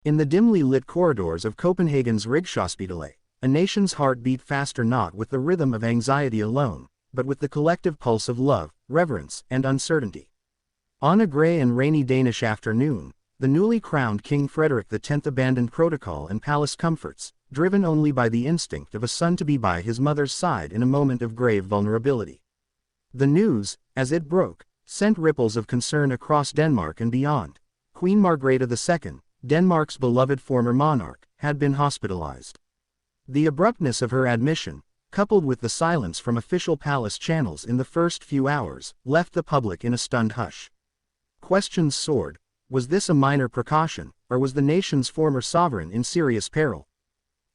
In the dimly lit corridors of Copenhagen's Rigshospitalet, a nation's heart beat faster not with the rhythm of anxiety alone, but with the collective pulse of love, reverence, and uncertainty. On a gray and rainy Danish afternoon, the newly crowned King Frederik X abandoned protocol and palace comforts, driven only by the instinct of a son to be by his mother's side in a moment of grave vulnerability. The news, as it broke, sent ripples of concern across Denmark and beyond. Queen Margrethe II, Denmark's beloved former monarch, had been hospitalized. The abruptness of her admission, coupled with the silence from official palace channels in the first few hours, left the public in a stunned hush. Questions soared. Was this a minor precaution, or was the nation's former sovereign in serious peril?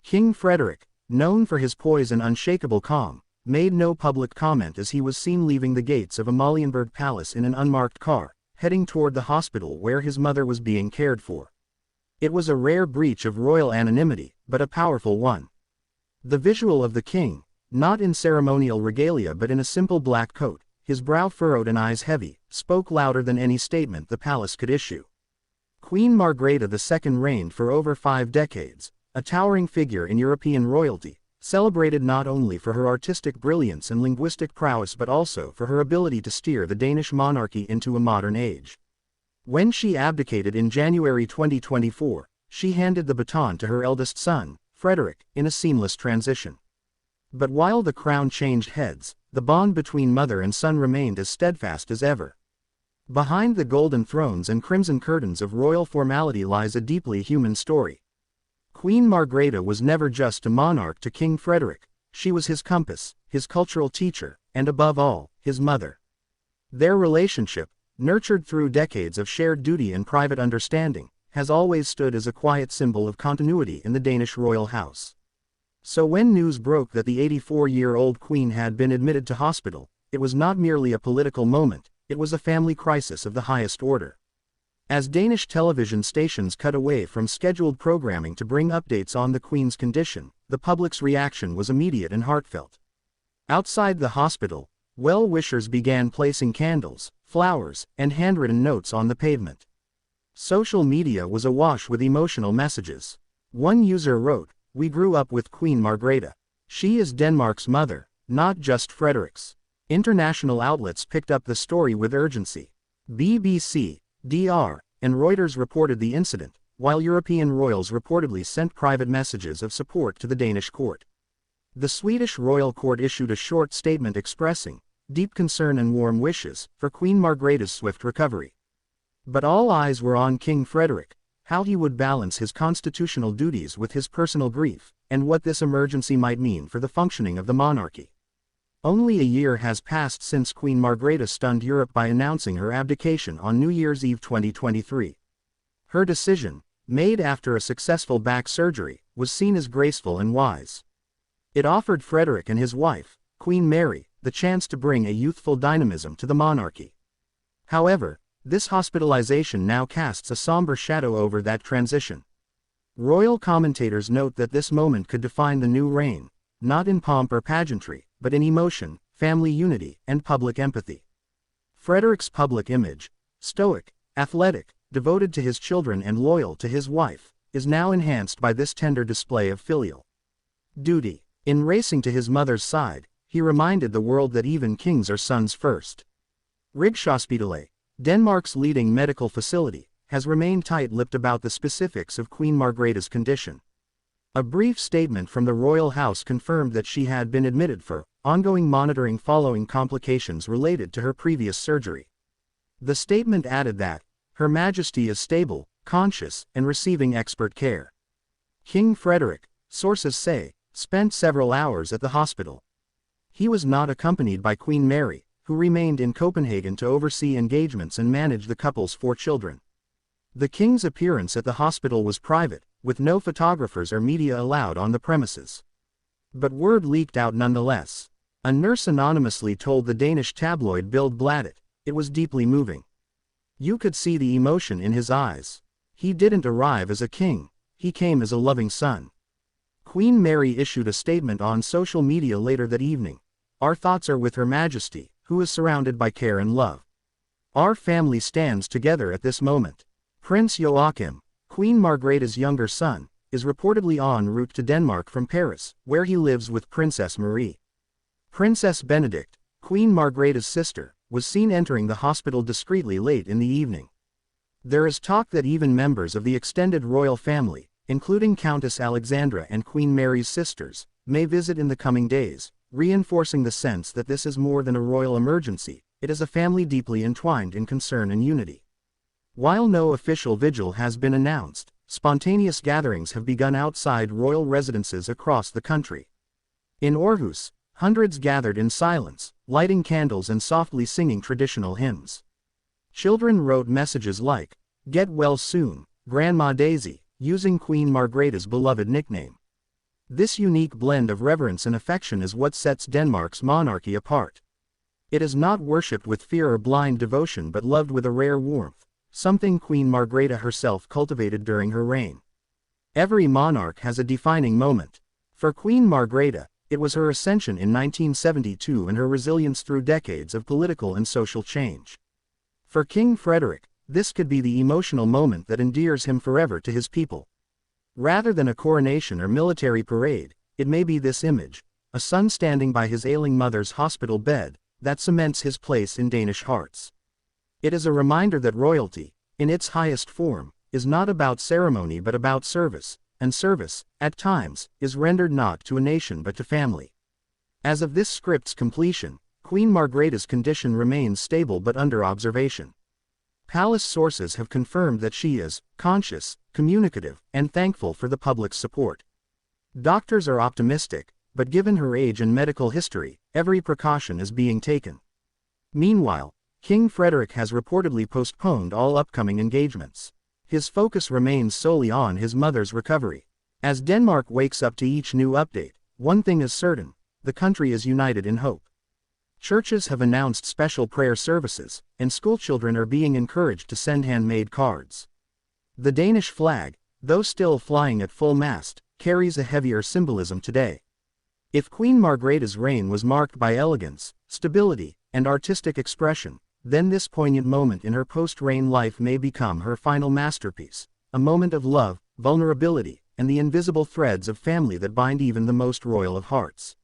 King Frederik, known for his poise and unshakable calm, made no public comment as he was seen leaving the gates of Amalienborg Palace in an unmarked car, heading toward the hospital where his mother was being cared for. It was a rare breach of royal anonymity, but a powerful one. The visual of the king, not in ceremonial regalia but in a simple black coat, his brow furrowed and eyes heavy, spoke louder than any statement the palace could issue. Queen Margrethe II reigned for over 5 decades, a towering figure in European royalty, celebrated not only for her artistic brilliance and linguistic prowess but also for her ability to steer the Danish monarchy into a modern age. When she abdicated in January 2024, she handed the baton to her eldest son, Frederik, in a seamless transition. But while the crown changed heads, the bond between mother and son remained as steadfast as ever. Behind the golden thrones and crimson curtains of royal formality lies a deeply human story. Queen Margrethe was never just a monarch to King Frederik, she was his compass, his cultural teacher, and above all, his mother. Their relationship, nurtured through decades of shared duty and private understanding, has always stood as a quiet symbol of continuity in the Danish royal house. So when news broke that the 84-year-old queen had been admitted to hospital, it was not merely a political moment, it was a family crisis of the highest order. As Danish television stations cut away from scheduled programming to bring updates on the queen's condition, the public's reaction was immediate and heartfelt. Outside the hospital, well-wishers began placing candles, flowers, and handwritten notes on the pavement. Social media was awash with emotional messages. One user wrote, "We grew up with Queen Margrethe. She is Denmark's mother, not just Frederik's." International outlets picked up the story with urgency. BBC, DR, and Reuters reported the incident, while European royals reportedly sent private messages of support to the Danish court. The Swedish royal court issued a short statement expressing deep concern and warm wishes for Queen Margrethe's swift recovery. But all eyes were on King Frederik, how he would balance his constitutional duties with his personal grief, and what this emergency might mean for the functioning of the monarchy. Only a year has passed since Queen Margrethe stunned Europe by announcing her abdication on New Year's Eve 2023. Her decision, made after a successful back surgery, was seen as graceful and wise. It offered Frederik and his wife, Queen Mary, the chance to bring a youthful dynamism to the monarchy. However, this hospitalization now casts a somber shadow over that transition. Royal commentators note that this moment could define the new reign, not in pomp or pageantry, but in emotion, family unity, and public empathy. Frederik's public image, stoic, athletic, devoted to his children and loyal to his wife, is now enhanced by this tender display of filial duty. In racing to his mother's side, he reminded the world that even kings are sons first. Rigshospitalet, Denmark's leading medical facility, has remained tight-lipped about the specifics of Queen Margrethe's condition. A brief statement from the royal house confirmed that she had been admitted for ongoing monitoring following complications related to her previous surgery. The statement added that Her Majesty is stable, conscious, and receiving expert care. King Frederik, sources say, spent several hours at the hospital. He was not accompanied by Queen Mary, who remained in Copenhagen to oversee engagements and manage the couple's 4 children. The king's appearance at the hospital was private, with no photographers or media allowed on the premises. But word leaked out nonetheless. A nurse anonymously told the Danish tabloid Bild Bladet, "It was deeply moving. You could see the emotion in his eyes. He didn't arrive as a king, he came as a loving son." Queen Mary issued a statement on social media later that evening. "Our thoughts are with Her Majesty, who is surrounded by care and love. Our family stands together at this moment." Prince Joachim, Queen Margrethe's younger son, is reportedly en route to Denmark from Paris, where he lives with Princess Marie. Princess Benedict, Queen Margrethe's sister, was seen entering the hospital discreetly late in the evening. There is talk that even members of the extended royal family, including Countess Alexandra and Queen Mary's sisters, may visit in the coming days, reinforcing the sense that this is more than a royal emergency, it is a family deeply entwined in concern and unity. While no official vigil has been announced, spontaneous gatherings have begun outside royal residences across the country. In Aarhus, hundreds gathered in silence, lighting candles and softly singing traditional hymns. Children wrote messages like, "Get well soon, Grandma Daisy," using Queen Margrethe's beloved nickname. This unique blend of reverence and affection is what sets Denmark's monarchy apart. It is not worshipped with fear or blind devotion but loved with a rare warmth, something Queen Margrethe herself cultivated during her reign. Every monarch has a defining moment. For Queen Margrethe, it was her ascension in 1972 and her resilience through decades of political and social change. For King Frederik, this could be the emotional moment that endears him forever to his people. Rather than a coronation or military parade, it may be this image, a son standing by his ailing mother's hospital bed, that cements his place in Danish hearts. It is a reminder that royalty, in its highest form, is not about ceremony but about service, and service, at times, is rendered not to a nation but to family. As of this script's completion, Queen Margrethe's condition remains stable but under observation. Palace sources have confirmed that she is conscious, communicative, and thankful for the public's support. Doctors are optimistic, but given her age and medical history, every precaution is being taken. Meanwhile, King Frederik has reportedly postponed all upcoming engagements. His focus remains solely on his mother's recovery. As Denmark wakes up to each new update, one thing is certain: the country is united in hope. Churches have announced special prayer services, and schoolchildren are being encouraged to send handmade cards. The Danish flag, though still flying at full mast, carries a heavier symbolism today. If Queen Margrethe's reign was marked by elegance, stability, and artistic expression, then this poignant moment in her post-reign life may become her final masterpiece, a moment of love, vulnerability, and the invisible threads of family that bind even the most royal of hearts.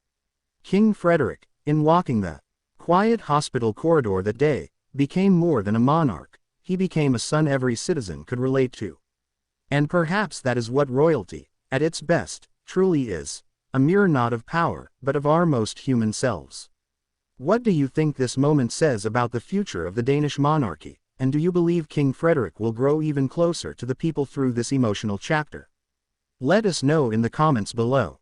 King Frederik, in walking the quiet hospital corridor that day, became more than a monarch. He became a son every citizen could relate to. And perhaps that is what royalty, at its best, truly is: a mirror not of power, but of our most human selves. What do you think this moment says about the future of the Danish monarchy, and do you believe King Frederik will grow even closer to the people through this emotional chapter? Let us know in the comments below.